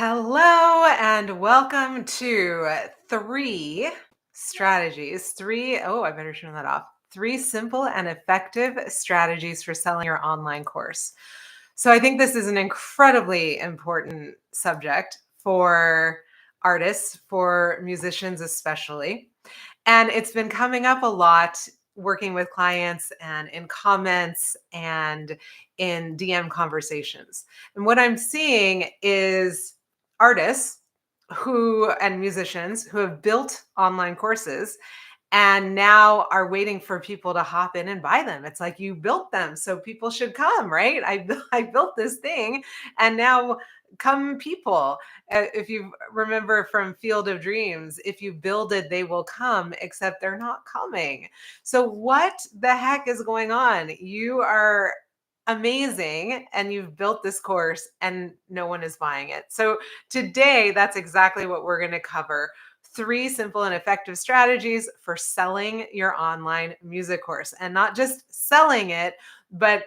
Hello and welcome to three strategies. I better turn that off. Three simple and effective strategies for selling your online course. So I think this is an incredibly important subject for artists, for musicians especially. And it's been coming up a lot working with clients and in comments and in DM conversations. And what I'm seeing is artists and musicians who have built online courses and now are waiting for people to hop in and buy them. It's like you built them, so people should come, right? I built this thing, and now come people. If you remember from Field of Dreams, if you build it, they will come, except they're not coming. So what the heck is going on? You are amazing and you've built this course and no one is buying it. So today, that's exactly what we're going to cover. Three simple and effective strategies for selling your online music course, and not just selling it, but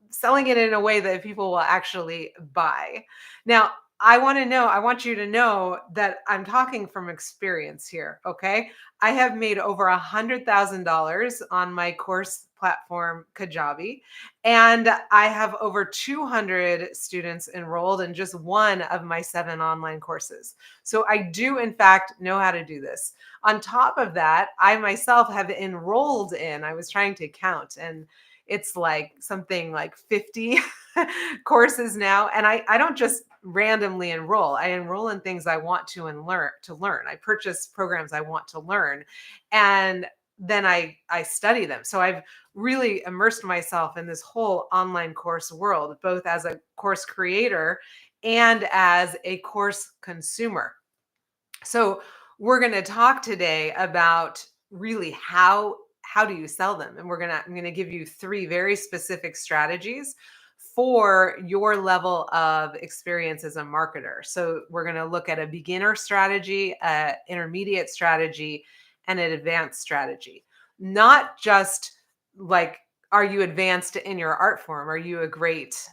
selling it in a way that people will actually buy. Now, I want you to know that I'm talking from experience here. Okay. I have made over $100,000 on my course platform, Kajabi, and I have over 200 students enrolled in just one of my 7 online courses. So I do, in fact, know how to do this. On top of that, I myself have enrolled I was trying to count, and it's like something like 50 courses now. And I don't just randomly enroll. I enroll in things I want to learn. I purchase programs I want to learn. And then I study them. So I've really immersed myself in this whole online course world, both as a course creator and as a course consumer. So we're going to talk today about really how do you sell them, and I'm going to give you 3 very specific strategies for your level of experience as a marketer. So we're going to look at a beginner strategy, an intermediate strategy, and an advanced strategy. Not just like, are you advanced in your art form? Are you a great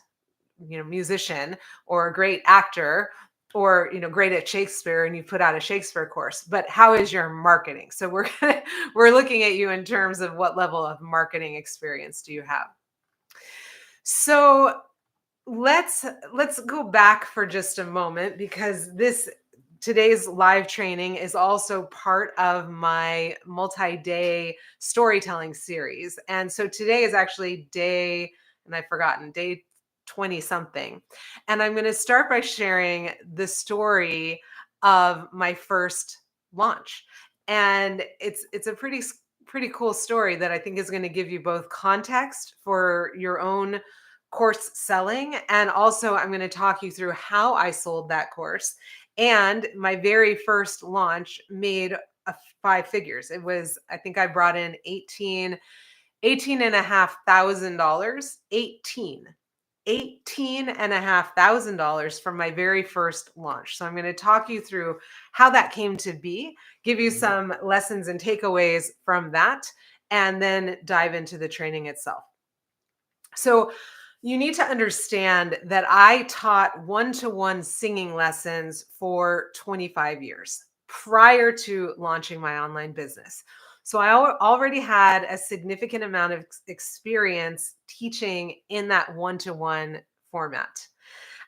musician or a great actor, or great at Shakespeare and you put out a Shakespeare course, but how is your marketing? So we're looking at you in terms of what level of marketing experience do you have. So let's go back for just a moment, because today's live training is also part of my multi-day storytelling series. And so today is actually day 20 something. And I'm going to start by sharing the story of my first launch. And it's a pretty cool story that I think is going to give you both context for your own course selling, and also I'm going to talk you through how I sold that course. And my very first launch made 5 figures. It was, I think I brought in eighteen and a half thousand dollars, $18,500 from my very first launch. So I'm going to talk you through how that came to be, give you some lessons and takeaways from that, and then dive into the training itself. So you need to understand that I taught one-to-one singing lessons for 25 years prior to launching my online business. So I already had a significant amount of experience teaching in that one-to-one format.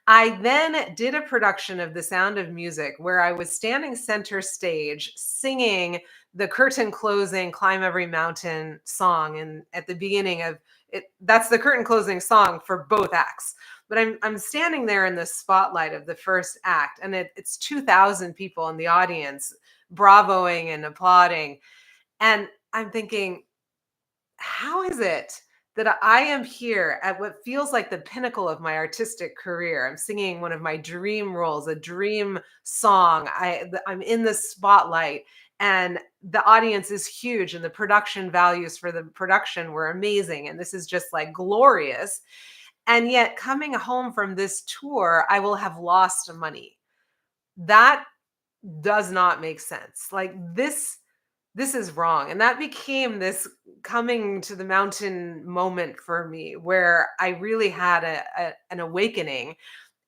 I then did a production of The Sound of Music where I was standing center stage singing the curtain closing Climb Every Mountain song. And at the beginning of it, that's the curtain closing song for both acts. But I'm standing there in the spotlight of the first act, and it's 2,000 people in the audience bravoing and applauding. And I'm thinking, how is it that I am here at what feels like the pinnacle of my artistic career? I'm singing one of my dream roles, a dream song. I'm in the spotlight, and the audience is huge, and the production values for the production were amazing. And this is just like glorious. And yet, coming home from this tour, I will have lost money. That does not make sense. Like this is wrong. And that became this coming to the mountain moment for me, where I really had an awakening.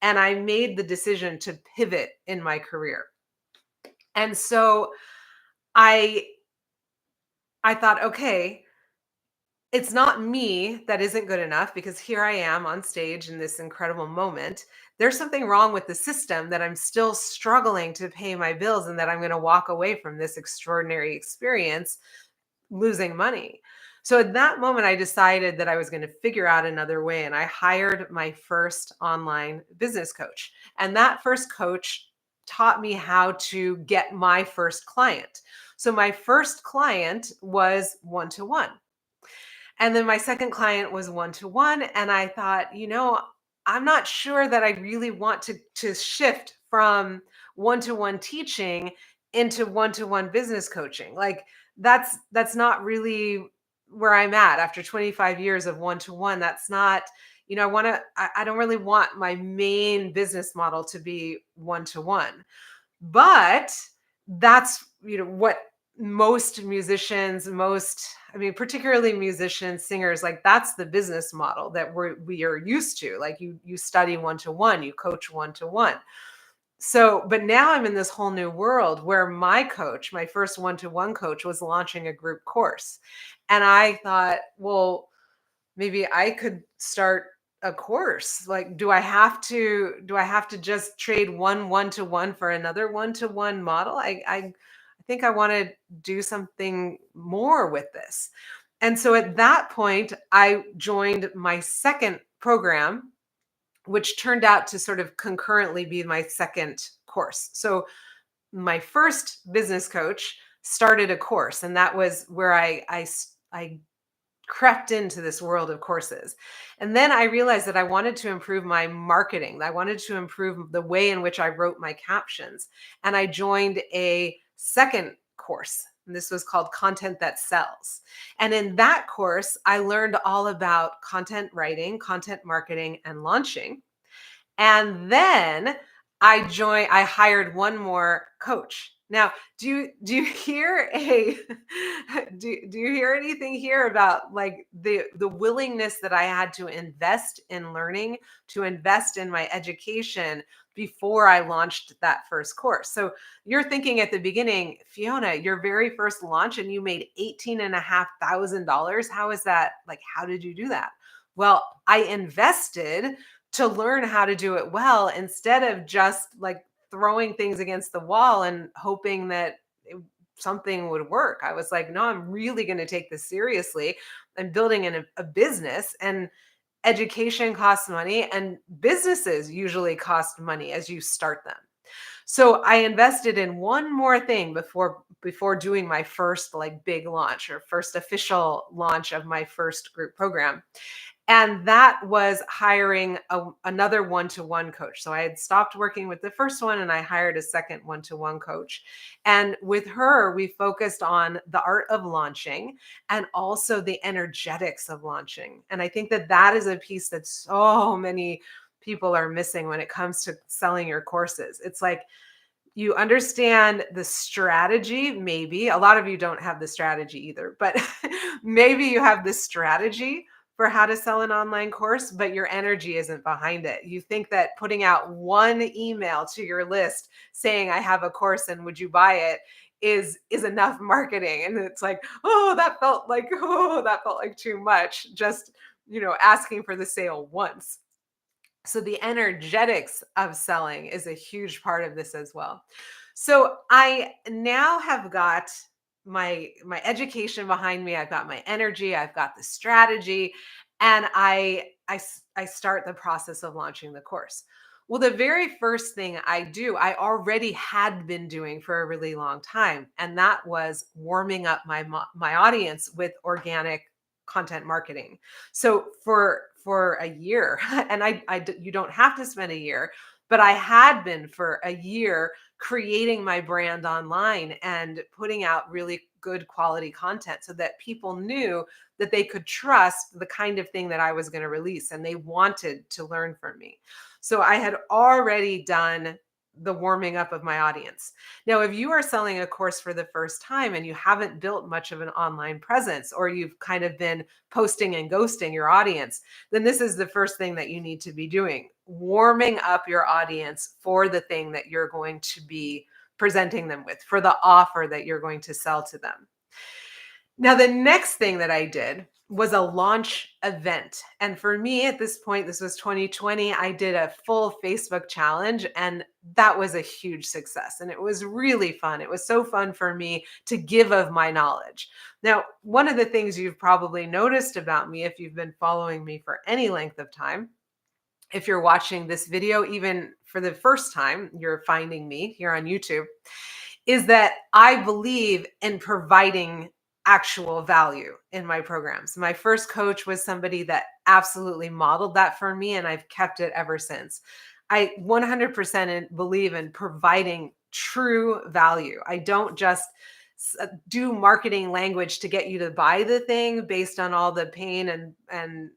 and I made the decision to pivot in my career. And so I I thought, okay, it's not me that isn't good enough because here I am on stage in this incredible moment. There's something wrong with the system that I'm still struggling to pay my bills and that I'm going to walk away from this extraordinary experience losing money. So at that moment, I decided that I was going to figure out another way. And I hired my first online business coach. And that first coach taught me how to get my first client. So my first client was one to one. And then my second client was one to one. And I thought, I'm not sure that I really want to shift from one to one teaching into one to one business coaching. Like that's not really where I'm at after 25 years of one to one. That's not, I don't really want my main business model to be one to one. But that's, what most musicians, particularly musicians, singers, like that's the business model that we are used to. Like you study one to one, you coach one to one. So, but now I'm in this whole new world where my coach, my first one to one coach, was launching a group course. And I thought, well, maybe I could start a course. Like, do I have to just trade one to one for another one to one model? I think I want to do something more with this. And so at that point, I joined my second program, which turned out to sort of concurrently be my second course. So my first business coach started a course, and that was where I crept into this world of courses. And then I realized that I wanted to improve my marketing. I wanted to improve the way in which I wrote my captions. And I joined a second course. And this was called Content That Sells. And in that course, I learned all about content writing, content marketing, and launching. And then I hired one more coach. Now, do you hear a do you hear anything here about like the willingness that I had to invest in learning, to invest in my education before I launched that first course? So you're thinking at the beginning, Fiona, your very first launch and you made $18,500. How is that? Like, how did you do that? Well, I invested to learn how to do it well instead of just like throwing things against the wall and hoping that something would work. I was like, no, I'm really going to take this seriously. I'm building a business, and education costs money, and businesses usually cost money as you start them. So I invested in one more thing before doing my first like big launch or first official launch of my first group program. And that was hiring another one-to-one coach. So I had stopped working with the first one and I hired a second one-to-one coach. And with her, we focused on the art of launching and also the energetics of launching. And I think that that is a piece that so many people are missing when it comes to selling your courses. It's like you understand the strategy, maybe. A lot of you don't have the strategy either, but maybe you have the strategy for how to sell an online course, but your energy isn't behind it. You think that putting out one email to your list saying, I have a course and would you buy it, is enough marketing. And it's like, that felt like too much. Just, asking for the sale once. So the energetics of selling is a huge part of this as well. So I now have got my education behind me. I've got my energy, I've got the strategy, and I start the process of launching the course. Well, the very first thing I do, I already had been doing for a really long time, and that was warming up my audience with organic content marketing. So for a year, and you don't have to spend a year, but I had been for a year creating my brand online and putting out really good quality content so that people knew that they could trust the kind of thing that I was going to release and they wanted to learn from me. So I had already done the warming up of my audience. Now, if you are selling a course for the first time and you haven't built much of an online presence, or you've kind of been posting and ghosting your audience, then this is the first thing that you need to be doing. warming up your audience for the thing that you're going to be presenting them with, for the offer that you're going to sell to them. Now, the next thing that I did was a launch event. And for me at this point, this was 2020, I did a full Facebook challenge, and that was a huge success. And it was really fun. It was so fun for me to give of my knowledge. Now, one of the things you've probably noticed about me, if you've been following me for any length of time, if you're watching this video, even for the first time, you're finding me here on YouTube, is that I believe in providing actual value in my programs. My first coach was somebody that absolutely modeled that for me, and I've kept it ever since. I 100% believe in providing true value. I don't just do marketing language to get you to buy the thing based on all the pain and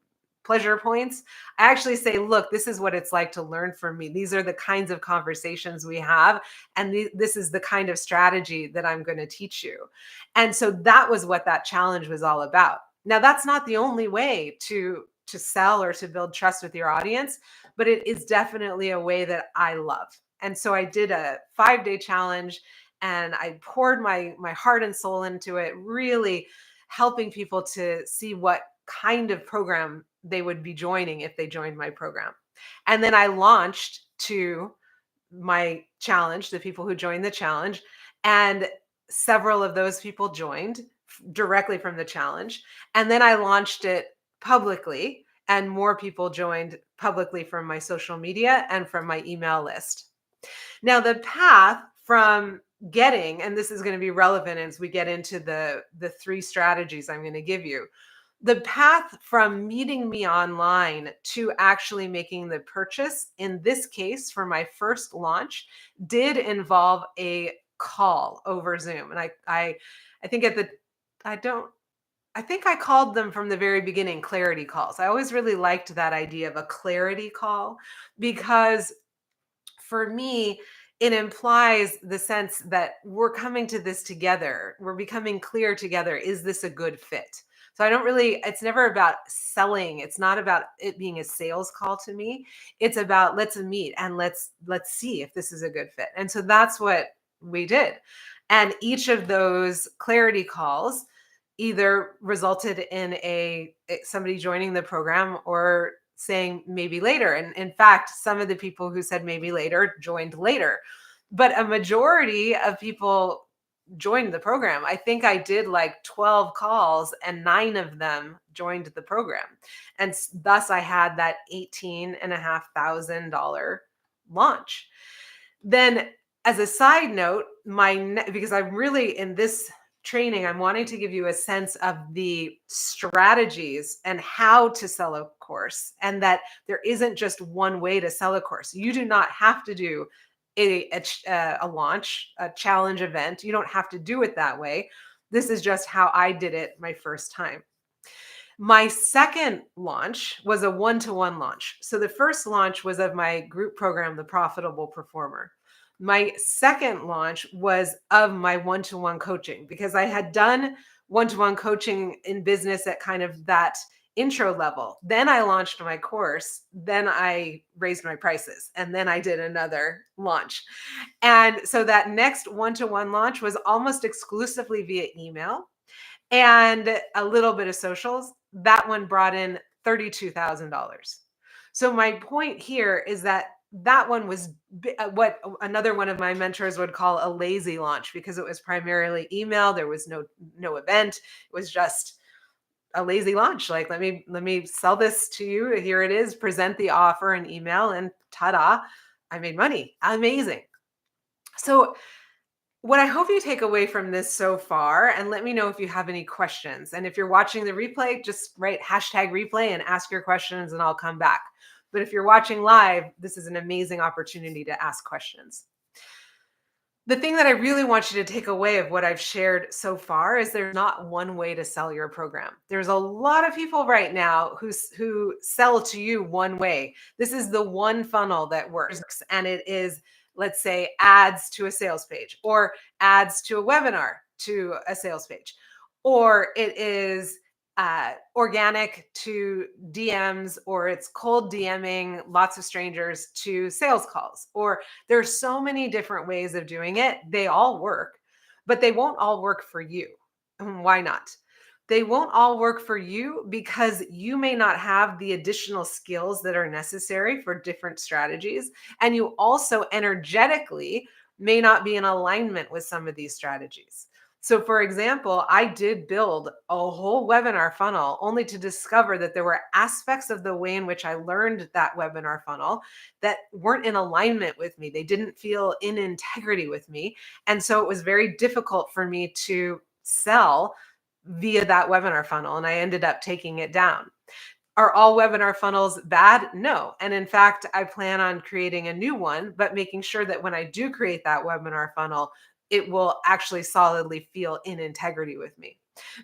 pleasure points. I actually say, look, this is what it's like to learn from me. These are the kinds of conversations we have. And this is the kind of strategy that I'm going to teach you. And so that was what that challenge was all about. Now, that's not the only way to sell or to build trust with your audience, but it is definitely a way that I love. And so I did a 5-day challenge, and I poured my heart and soul into it, really helping people to see what kind of program they would be joining if they joined my program. And then I launched to my challenge, the people who joined the challenge, and several of those people joined directly from the challenge. And then I launched it publicly, and more people joined publicly from my social media and from my email list. Now, the path from getting, and this is going to be relevant as we get into the 3 strategies I'm going to give you. The path from meeting me online to actually making the purchase, in this case, for my first launch, did involve a call over Zoom. And I think I think I called them from the very beginning clarity calls. I always really liked that idea of a clarity call, because for me, it implies the sense that we're coming to this together. We're becoming clear together. Is this a good fit? So it's never about selling. It's not about it being a sales call to me. It's about let's meet and let's see if this is a good fit. And so that's what we did. And each of those clarity calls either resulted in somebody joining the program or saying maybe later. And in fact, some of the people who said maybe later joined later, but a majority of people joined the program. I think I did like 12 calls and 9 of them joined the program. And thus I had that $18,500 launch. Then, as a side note, because I'm really in this training, I'm wanting to give you a sense of the strategies and how to sell a course, and that there isn't just one way to sell a course. You do not have to do a launch, a challenge event. You don't have to do it that way. This is just how I did it my first time. My second launch was a one-to-one launch. So the first launch was of my group program, The Profitable Performer. My second launch was of my one-to-one coaching, because I had done one-to-one coaching in business at kind of that intro level. Then I launched my course. Then I raised my prices. And then I did another launch. And so that next one-to-one launch was almost exclusively via email and a little bit of socials. That one brought in $32,000. So my point here is that one was what another one of my mentors would call a lazy launch, because it was primarily email. There was no event. It was just a lazy launch. Like, let me sell this to you. Here it is. Present the offer in email, and ta-da, I made money. Amazing. So what I hope you take away from this so far, and let me know if you have any questions. And if you're watching the replay, just write #replay and ask your questions, and I'll come back. But if you're watching live, this is an amazing opportunity to ask questions. The thing that I really want you to take away of what I've shared so far is there's not one way to sell your program. There's a lot of people right now who sell to you one way. This is the one funnel that works. And it is, let's say, ads to a sales page, or ads to a webinar to a sales page, or it is organic to DMs, or it's cold DMing lots of strangers to sales calls, or there's so many different ways of doing it. They all work, but they won't all work for you. Why not? They won't all work for you because you may not have the additional skills that are necessary for different strategies. And you also energetically may not be in alignment with some of these strategies. So, for example, I did build a whole webinar funnel only to discover that there were aspects of the way in which I learned that webinar funnel that weren't in alignment with me. They didn't feel in integrity with me. And so it was very difficult for me to sell via that webinar funnel. And I ended up taking it down. Are all webinar funnels bad? No. And in fact, I plan on creating a new one, but making sure that when I do create that webinar funnel, it will actually solidly feel in integrity with me.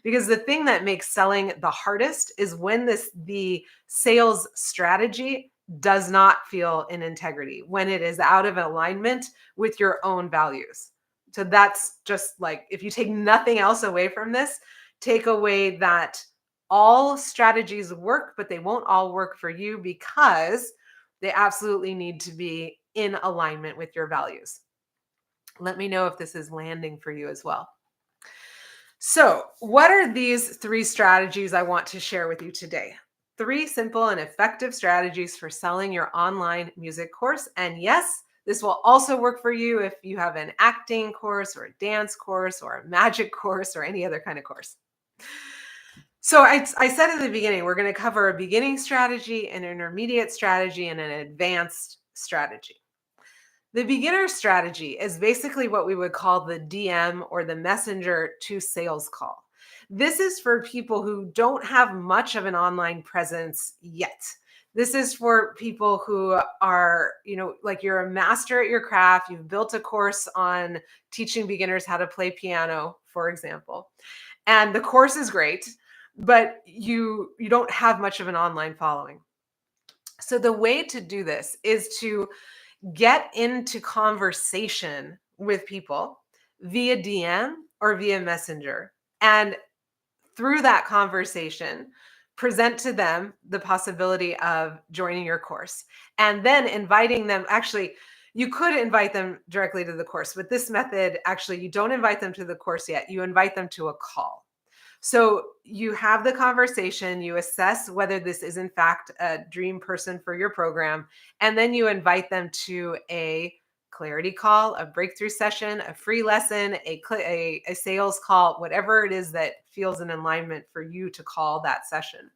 Because the thing that makes selling the hardest is when the sales strategy does not feel in integrity, when it is out of alignment with your own values. So that's just like, if you take nothing else away from this, take away that all strategies work, but they won't all work for you because they absolutely need to be in alignment with your values. Let me know if this is landing for you as well. So, what are these 3 strategies I want to share with you today? 3 simple and effective strategies for selling your online music course. And yes, this will also work for you if you have an acting course or a dance course or a magic course or any other kind of course. So I said at the beginning, we're going to cover a beginning strategy, an intermediate strategy, and an advanced strategy. The beginner strategy is basically what we would call the DM or the messenger to sales call. This is for people who don't have much of an online presence yet. This is for people who are, like you're a master at your craft. You've built a course on teaching beginners how to play piano, for example. And the course is great, but you don't have much of an online following. So the way to do this is to get into conversation with people via DM or via Messenger. And through that conversation, present to them the possibility of joining your course and then inviting them. Actually, you could invite them directly to the course. With this method, actually, you don't invite them to the course yet. You invite them to a call. So you have the conversation, you assess whether this is in fact a dream person for your program, and then you invite them to a clarity call, a breakthrough session, a free lesson, a sales call, whatever it is that feels in alignment for you to call that session.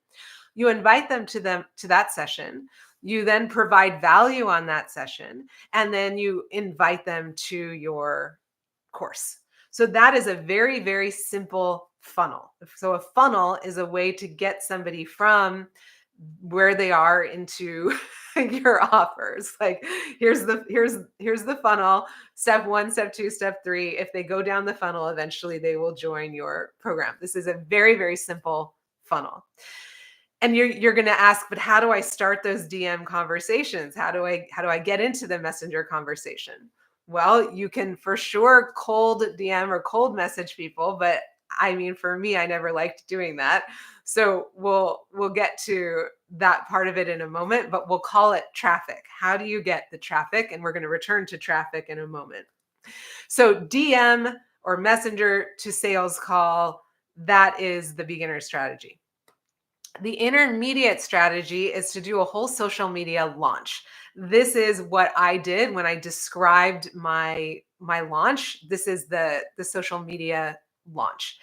You invite them to that session. You then provide value on that session, and then you invite them to your course. So that is a very, very simple funnel. So a funnel is a way to get somebody from where they are into your offers. Like here's the funnel. Step 1, step 2, step 3. If they go down the funnel, eventually they will join your program. This is a very, very simple funnel. And you're going to ask, but how do I start those DM conversations? How do I get into the messenger conversation? Well, you can for sure cold DM or cold message people, but I mean, for me, I never liked doing that. So we'll get to that part of it in a moment, but we'll call it traffic. How do you get the traffic? And we're going to return to traffic in a moment. So DM or messenger to sales call, that is the beginner strategy. The intermediate strategy is to do a whole social media launch. This is what I did when I described my launch. This is the social media launch.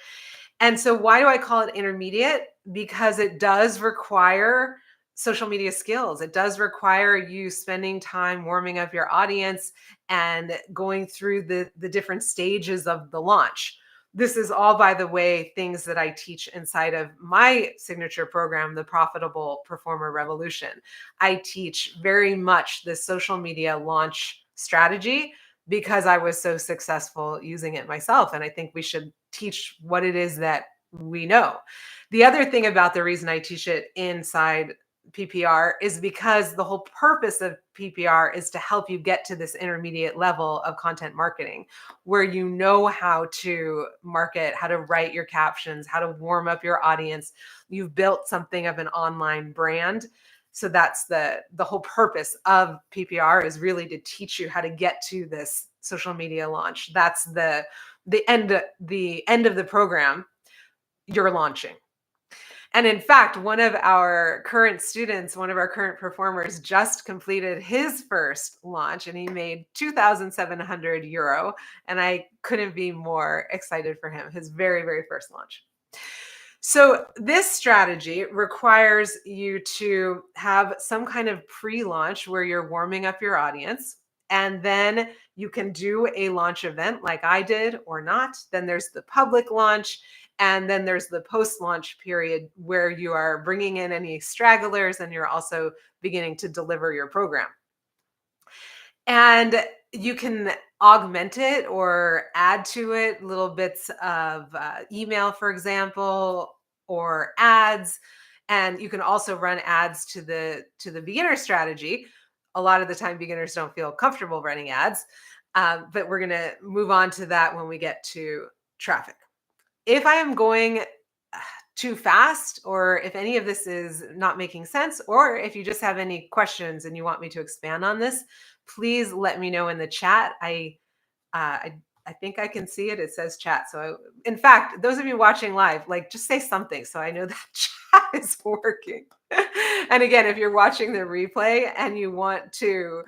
And so why do I call it intermediate? Because it does require social media skills. It does require you spending time warming up your audience and going through the different stages of the launch. This is all, by the way, things that I teach inside of my signature program, the Profitable Performer Revolution. I teach very much the social media launch strategy because I was so successful using it myself. And I think we should teach what it is that we know. The other thing about the reason I teach it inside PPR is because the whole purpose of PPR is to help you get to this intermediate level of content marketing where you know how to market, how to write your captions, how to warm up your audience. You've built something of an online brand. So that's the whole purpose of PPR, is really to teach you how to get to this social media launch. That's the end of the program. You're launching. And in fact, one of our current students, one of our current performers, just completed his first launch and he made 2,700 euro. And I couldn't be more excited for him, his very, very first launch. So this strategy requires you to have some kind of pre-launch where you're warming up your audience. And then you can do a launch event like I did or not. Then there's the public launch. And then there's the post-launch period where you are bringing in any stragglers and you're also beginning to deliver your program. And you can augment it or add to it little bits of email, for example, or ads. And you can also run ads to the beginner strategy. A lot of the time, beginners don't feel comfortable running ads, but we're going to move on to that when we get to traffic. If I am going too fast, or if any of this is not making sense, or if you just have any questions and you want me to expand on this, please let me know in the chat. I think I can see it. It says chat. So in fact, those of you watching live, like just say something so I know that chat is working. And again, if you're watching the replay and you want to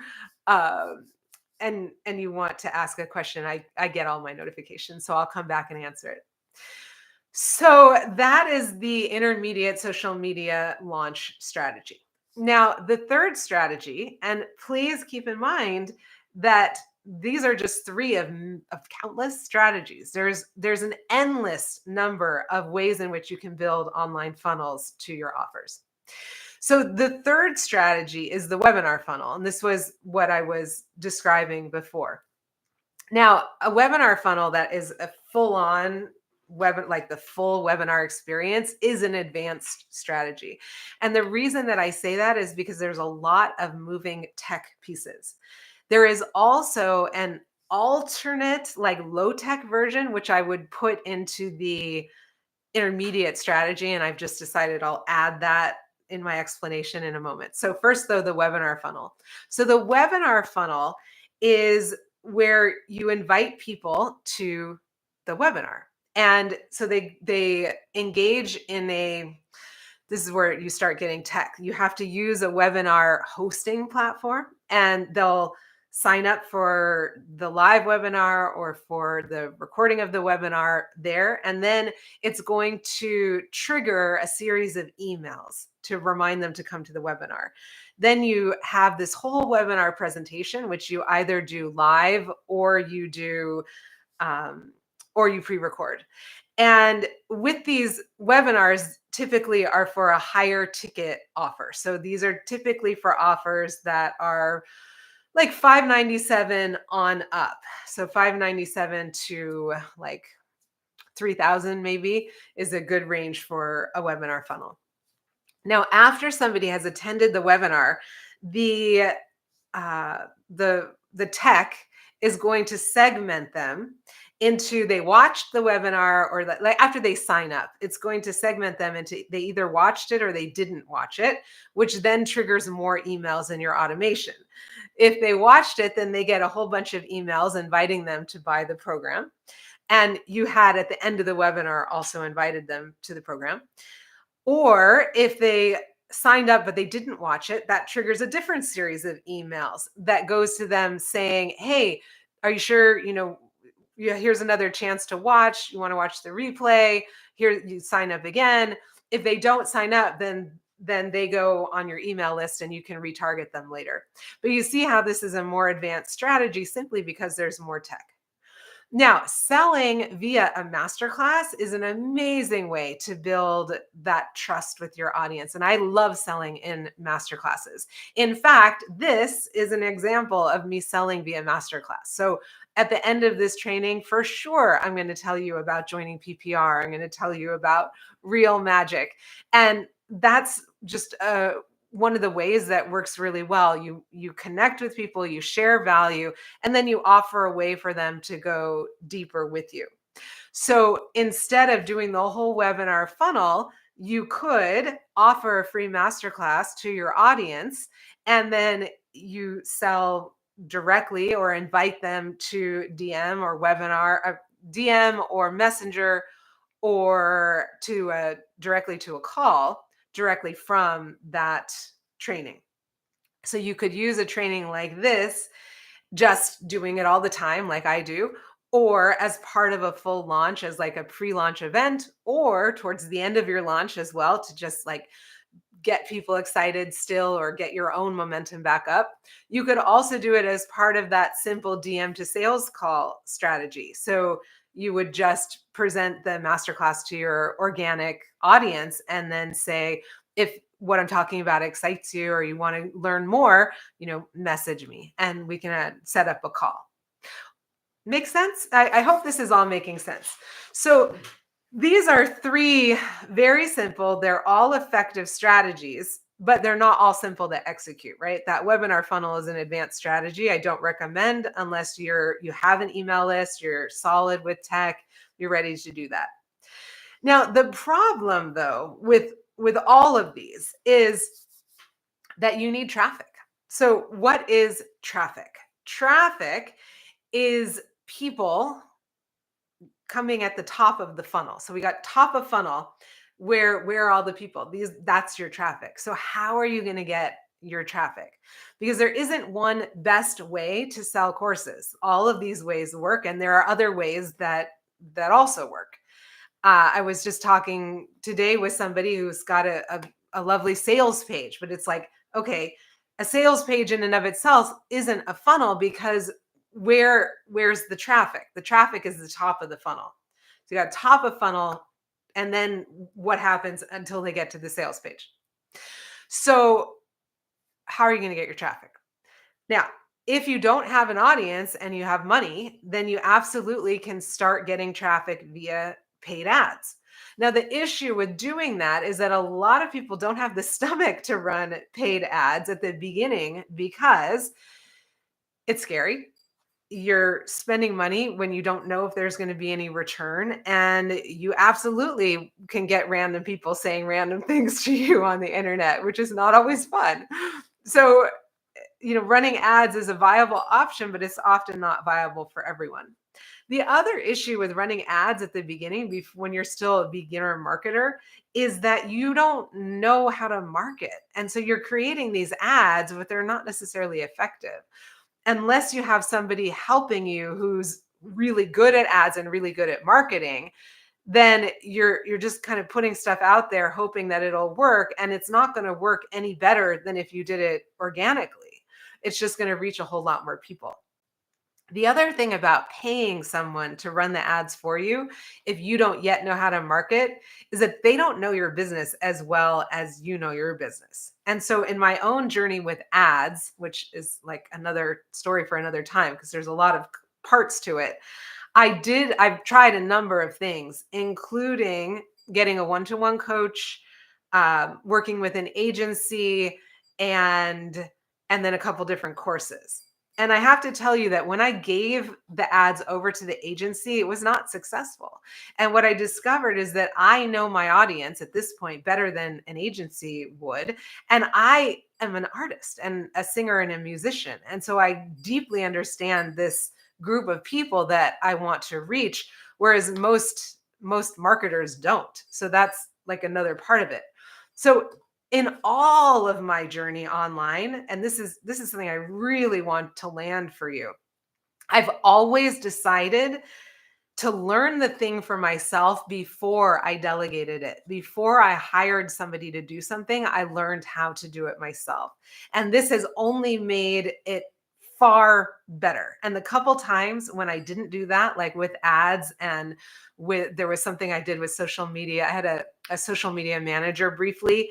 and you want to ask a question, I get all my notifications, so I'll come back and answer it. So that is the intermediate social media launch strategy. Now, the third strategy, and please keep in mind that these are just three of countless strategies. There's an endless number of ways in which you can build online funnels to your offers. So the third strategy is the webinar funnel, and this was what I was describing before. Now, a webinar funnel that is a full-on like the full webinar experience is an advanced strategy. And the reason that I say that is because there's a lot of moving tech pieces. There is also an alternate, like low-tech version, which I would put into the intermediate strategy. And I've just decided I'll add that in my explanation in a moment. So first, though, the webinar funnel. So the webinar funnel is where you invite people to the webinar. And so they engage in this is where you start getting tech. You have to use a webinar hosting platform, and they'll sign up for the live webinar or for the recording of the webinar there. And then it's going to trigger a series of emails to remind them to come to the webinar. Then you have this whole webinar presentation, which you either do live or you do or you pre-record. And with these webinars, typically are for a higher ticket offer. So these are typically for offers that are like $597 on up. So $597 to like 3,000 maybe is a good range for a webinar funnel. Now, after somebody has attended the webinar, the tech is going to segment them into they watched the webinar, or like after they sign up, it's going to segment them into they either watched it or they didn't watch it, which then triggers more emails in your automation. If they watched it, then they get a whole bunch of emails inviting them to buy the program. And you had at the end of the webinar also invited them to the program. Or if they signed up but they didn't watch it, that triggers a different series of emails that goes to them saying, hey, are you sure, here's another chance to watch. You want to watch the replay. Here, you sign up again. If they don't sign up, then they go on your email list and you can retarget them later. But you see how this is a more advanced strategy simply because there's more tech. Now, selling via a masterclass is an amazing way to build that trust with your audience. And I love selling in masterclasses. In fact, this is an example of me selling via masterclass. So at the end of this training, for sure, I'm going to tell you about joining PPR. I'm going to tell you about real magic. And that's just one of the ways that works really well. You connect with people, you share value, and then you offer a way for them to go deeper with you. So instead of doing the whole webinar funnel, you could offer a free masterclass to your audience, and then you sell directly or invite them to DM or messenger, or to directly to a call directly from that training. So you could use a training like this, just doing it all the time like I do, or as part of a full launch as like a pre-launch event, or towards the end of your launch as well, to just like get people excited still or get your own momentum back up. You could also do it as part of that simple DM to sales call strategy. So you would just present the masterclass to your organic audience and then say, if what I'm talking about excites you or you want to learn more, message me and we can set up a call. Make sense? I hope this is all making sense. So these are three very simple, they're all effective strategies, but they're not all simple to execute, right? That webinar funnel is an advanced strategy. I don't recommend unless you have an email list, you're solid with tech, you're ready to do that. Now, the problem though with all of these is that you need traffic. So what is traffic? Traffic is people coming at the top of the funnel. So we got top of funnel. Where are all the people? That's your traffic. So how are you going to get your traffic? Because there isn't one best way to sell courses. All of these ways work, and there are other ways that also work. I was just talking today with somebody who's got a lovely sales page, but it's like, okay, a sales page in and of itself isn't a funnel, because where's the traffic? The traffic is the top of the funnel. So you got top of funnel, and then what happens until they get to the sales page? So how are you going to get your traffic? Now, if you don't have an audience and you have money, then you absolutely can start getting traffic via paid ads. Now, the issue with doing that is that a lot of people don't have the stomach to run paid ads at the beginning because it's scary. You're spending money when you don't know if there's going to be any return. And you absolutely can get random people saying random things to you on the internet, which is not always fun. So, running ads is a viable option, but it's often not viable for everyone. The other issue with running ads at the beginning, when you're still a beginner marketer, is that you don't know how to market. And so you're creating these ads, but they're not necessarily effective unless you have somebody helping you who's really good at ads and really good at marketing. Then you're just kind of putting stuff out there hoping that it'll work, and it's not going to work any better than if you did it organically. It's just going to reach a whole lot more people. The other thing about paying someone to run the ads for you, if you don't yet know how to market, is that they don't know your business as well as you know your business. And so in my own journey with ads, which is like another story for another time, because there's a lot of parts to it, I've tried a number of things, including getting a one-to-one coach, working with an agency, and then a couple different courses. And I have to tell you that when I gave the ads over to the agency, it was not successful. And what I discovered is that I know my audience at this point better than an agency would. And I am an artist and a singer and a musician. And so I deeply understand this group of people that I want to reach, whereas most marketers don't. So that's like another part of it. So in all of my journey online, and this is something I really want to land for you, I've always decided to learn the thing for myself before I delegated it. Before I hired somebody to do something, I learned how to do it myself. And this has only made it far better. And the couple times when I didn't do that, like with ads and there was something I did with social media, I had a social media manager briefly.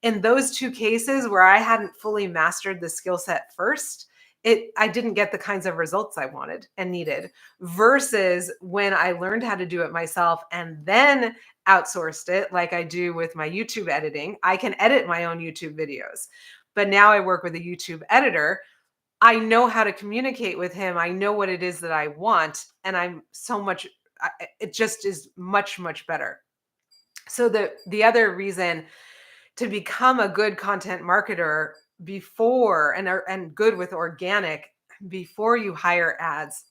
In those two cases where I hadn't fully mastered the skill set first, I didn't get the kinds of results I wanted and needed, versus when I learned how to do it myself and then outsourced it like I do with my YouTube editing. I can edit my own YouTube videos, but now I work with a YouTube editor. I know how to communicate with him. I know what it is that I want, and I'm so much it just is much, much better. So the other reason to become a good content marketer before and good with organic before you hire ads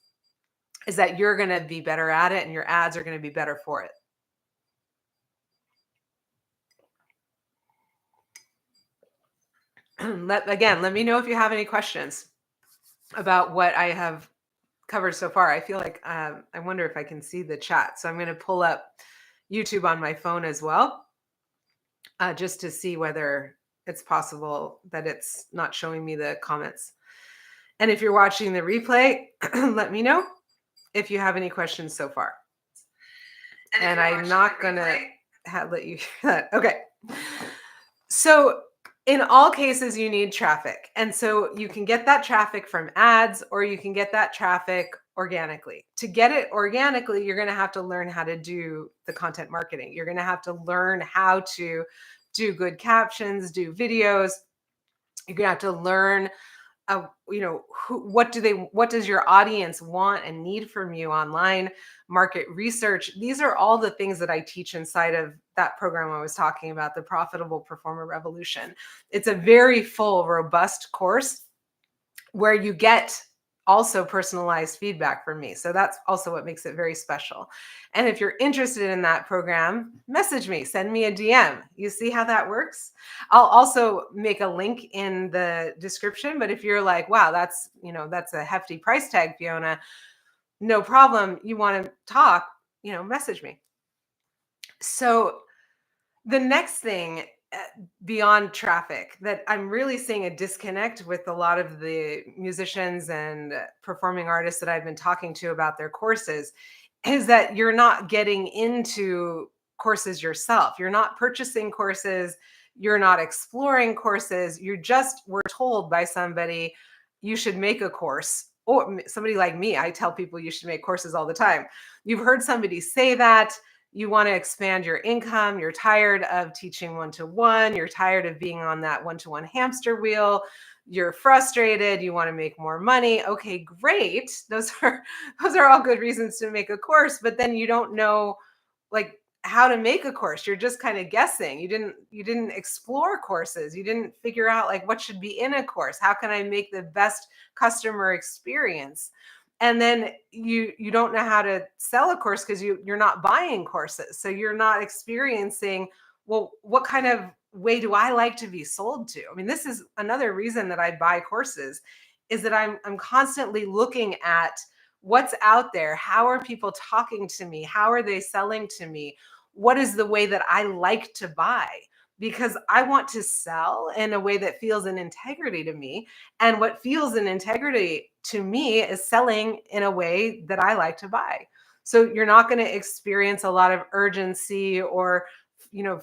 is that you're going to be better at it and your ads are going to be better for it. Let me know if you have any questions about what I have covered so far. I feel like I wonder if I can see the chat. So I'm going to pull up YouTube on my phone as well, just to see whether it's possible that it's not showing me the comments. And if you're watching the replay, let me know if you have any questions so far. And I'm not going to let you hear that. Okay. So in all cases, you need traffic. And so you can get that traffic from ads or you can get that traffic organically. To get it organically, you're going to have to learn how to do the content marketing. You're going to have to learn how to do good captions, do videos. You're going to have to learn what does your audience want and need from you online, market research. These are all the things that I teach inside of that program I was talking about, the Profitable Performer Revolution. It's a very full, robust course where you get also personalized feedback from me. So that's also what makes it very special. And if you're interested in that program, message me, send me a DM. You see how that works? I'll also make a link in the description, but if you're like, wow, that's a hefty price tag, Fiona, no problem. You want to talk, message me. So the next thing beyond traffic that I'm really seeing a disconnect with a lot of the musicians and performing artists that I've been talking to about their courses is that you're not getting into courses yourself. You're not purchasing courses. You're not exploring courses. You just were told by somebody you should make a course. Or somebody like me, I tell people you should make courses all the time. You've heard somebody say that. You want to expand your income. You're tired of teaching one-to-one. You're tired of being on that one-to-one hamster wheel. You're frustrated. You want to make more money. Okay, great. Those are all good reasons to make a course, but then you don't know like how to make a course. You're just kind of guessing. You didn't explore courses. You didn't figure out like what should be in a course. How can I make the best customer experience? And then you don't know how to sell a course because you're not buying courses. So you're not experiencing, well, what kind of way do I like to be sold to? I mean, this is another reason that I buy courses is that I'm constantly looking at what's out there. How are people talking to me? How are they selling to me? What is the way that I like to buy? Because I want to sell in a way that feels an integrity to me. And what feels an integrity to me is selling in a way that I like to buy. So you're not going to experience a lot of urgency or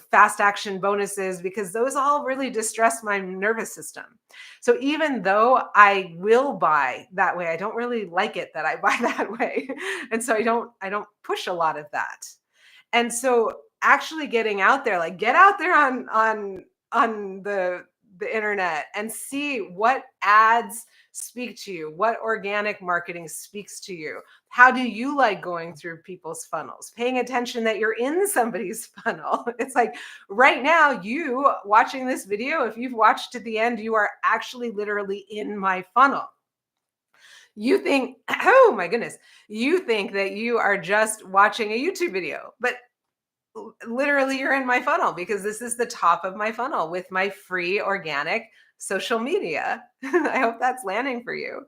fast action bonuses because those all really distress my nervous system. So even though I will buy that way, I don't really like it that I buy that way. And so I don't push a lot of that. And so actually getting out there, like get out there on the internet and see what ads speak to you, what organic marketing speaks to you. How do you like going through people's funnels? Paying attention that you're in somebody's funnel. It's like right now, you watching this video, if you've watched to the end, you are actually literally in my funnel. You think, oh my goodness, you think that you are just watching a YouTube video, but literally you're in my funnel because this is the top of my funnel with my free organic social media. I hope that's landing for you.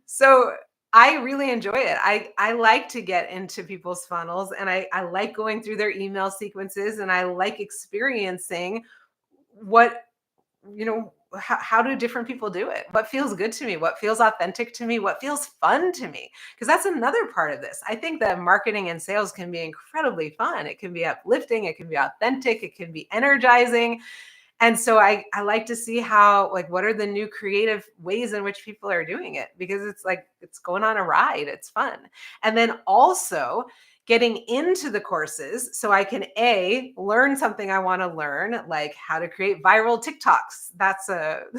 So I really enjoy it. I like to get into people's funnels and I like going through their email sequences and I like experiencing what, how do different people do it? What feels good to me? What feels authentic to me? What feels fun to me? Because that's another part of this. I think that marketing and sales can be incredibly fun. It can be uplifting. It can be authentic. It can be energizing. And so I like to see how, like, what are the new creative ways in which people are doing it? Because it's like, it's going on a ride. It's fun. And then also getting into the courses so I can learn something I want to learn, like how to create viral TikToks.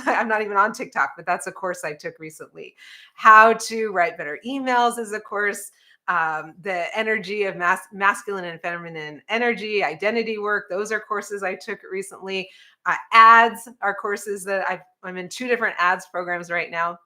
I'm not even on TikTok, but that's a course I took recently. How to write better emails is a course. The energy of masculine and feminine energy, identity work. Those are courses I took recently. Ads are courses that I'm in 2 different ads programs right now.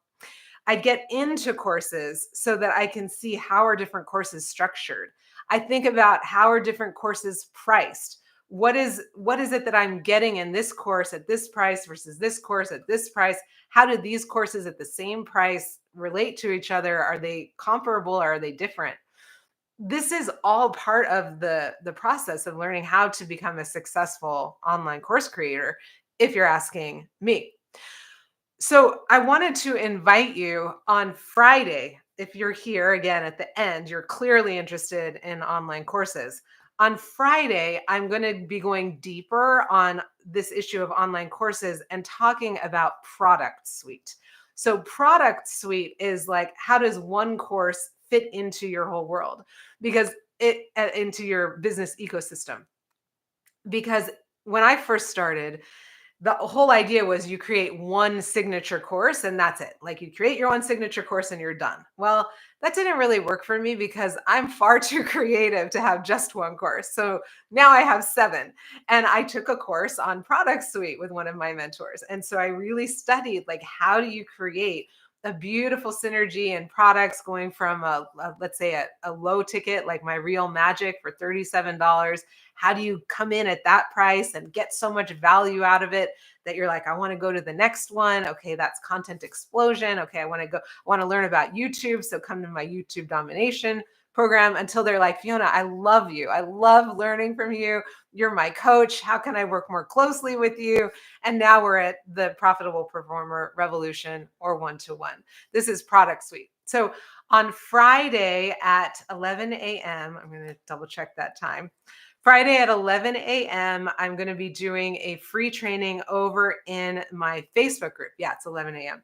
I get into courses so that I can see how are different courses structured. I think about how are different courses priced. What is it that I'm getting in this course at this price versus this course at this price? How do these courses at the same price relate to each other? Are they comparable or are they different? This is all part of the process of learning how to become a successful online course creator, if you're asking me. So I wanted to invite you on Friday. If you're here again at the end, you're clearly interested in online courses. On Friday, I'm going to be going deeper on this issue of online courses and talking about product suite. So, product suite is like, how does one course fit into your whole world? Because into your business ecosystem. Because when I first started, the whole idea was you create one signature course and that's it. Like you create your own signature course and you're done. Well, that didn't really work for me because I'm far too creative to have just one course. So now I have 7. And I took a course on product suite with one of my mentors. And so I really studied like how do you create a beautiful synergy in products going from let's say a low ticket like my Real Magic for $37. How do you come in at that price and get so much value out of it that you're like, I want to go to the next one. Okay, that's content explosion. Okay, I want to learn about YouTube. So come to my YouTube domination program, until they're like, Fiona, I love you. I love learning from you. You're my coach. How can I work more closely with you? And now we're at the Profitable Performer Revolution or one-to-one. This is product suite. So on Friday at 11 a.m., I'm going to double check that time. Friday at 11 a.m., I'm going to be doing a free training over in my Facebook group. Yeah, it's 11 a.m.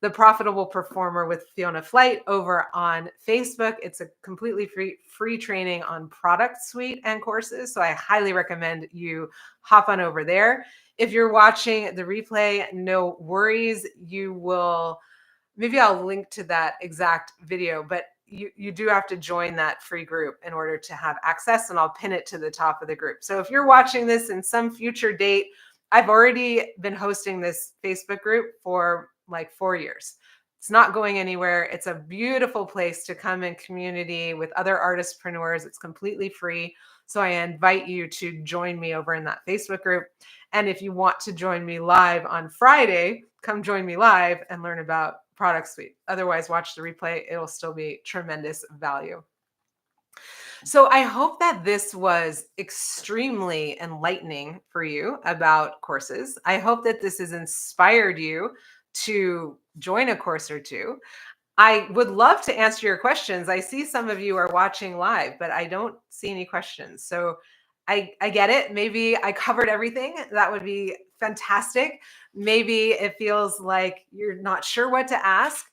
The Profitable Performer with Fiona Flyte over on Facebook. It's a completely free training on product suite and courses. So I highly recommend you hop on over there. If you're watching the replay, no worries. Maybe I'll link to that exact video, but you do have to join that free group in order to have access, and I'll pin it to the top of the group. So if you're watching this in some future date, I've already been hosting this Facebook group for like 4 years. It's not going anywhere. It's a beautiful place to come in community with other artistpreneurs. It's completely free. So I invite you to join me over in that Facebook group. And if you want to join me live on Friday, come join me live and learn about product suite. Otherwise, watch the replay. It'll still be tremendous value. So I hope that this was extremely enlightening for you about courses. I hope that this has inspired you to join a course or two. I would love to answer your questions. I see some of you are watching live, but I don't see any questions. So I get it. Maybe I covered everything. That would be fantastic. Maybe it feels like you're not sure what to ask.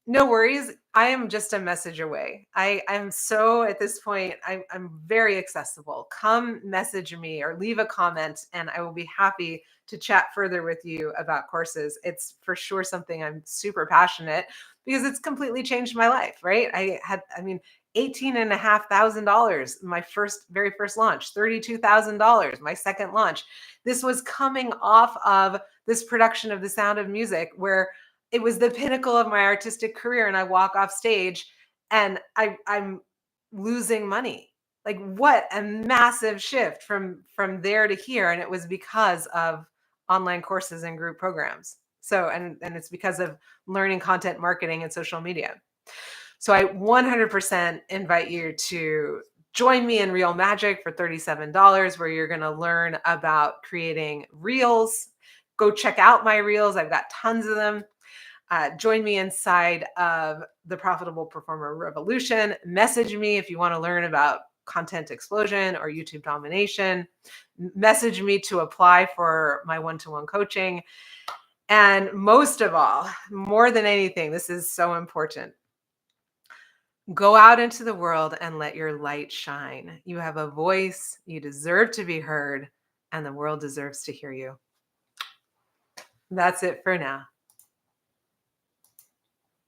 No worries. I am just a message away. I'm so at this point, I'm very accessible. Come message me or leave a comment, and I will be happy to chat further with you about courses. It's for sure something I'm super passionate because it's completely changed my life, right? $18,500, my very first launch, $32,000, my second launch. This was coming off of this production of The Sound of Music, where it was the pinnacle of my artistic career. And I walk off stage and I'm losing money. Like, what a massive shift from there to here. And it was because of online courses and group programs. So, and it's because of learning content marketing and social media. So I 100% invite you to join me in Real Magic for $37, where you're going to learn about creating reels. Go check out my reels. I've got tons of them. Join me inside of the Profitable Performer Revolution. Message me if you want to learn about content explosion or YouTube domination. Message me to apply for my one-to-one coaching. And most of all, more than anything, this is so important. Go out into the world and let your light shine. You have a voice, you deserve to be heard, and the world deserves to hear you. That's it for now.